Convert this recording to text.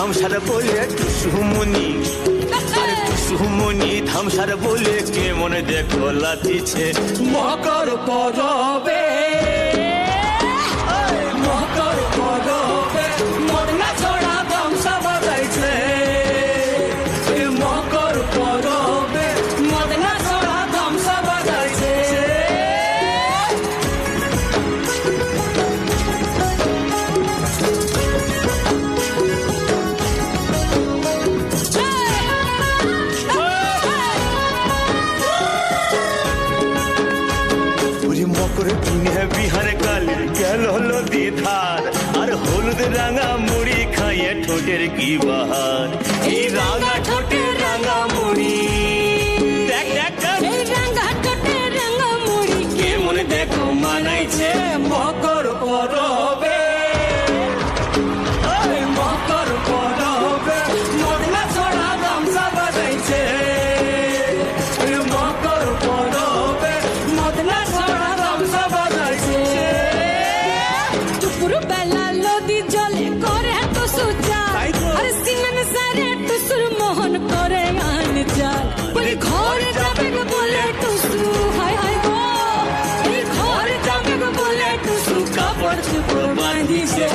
ধামসার বলে টুসুমনি, আরে টুসুমনি ধামসার বলে কে মনে দেখো লাতিছে মকর পরবে, মকর পরবে মদনা ছড়া ধামসা বাজাইছে। মকর পরবে মদনা ছড়া ধামসা বাজাইছে। মকর দিনে বিহার কালে গেল নদী ধার, আর হলুদ রাঙা মুড়ি খাইয়ে ঠোঁটের কি বাহার। এই রাঙা ঠোঁটের রাঙা মুড়ি, দেখ দেখ দেখ, এই রাঙা ঠোঁটে রাঙা মুড়ি কে মনে দেখো মানাইছে মকর পরবে, মকর পরবে মদনা ছড়া ধামসা বাজাইছে। মকর পরবে মদনা ছড়া ধামসা বাজাইছে। দুপুর বেলা নদী জলে করে তো সুচাল, আর সিমেন সারে টুসুর মোহন করে আন চাল। বলে ঘরে যাবে গো বলে টুসু, হায় হায় গো এই ঘরে যাবে গো বলে টুসু কাপড় চুপড় বাঁধিছে।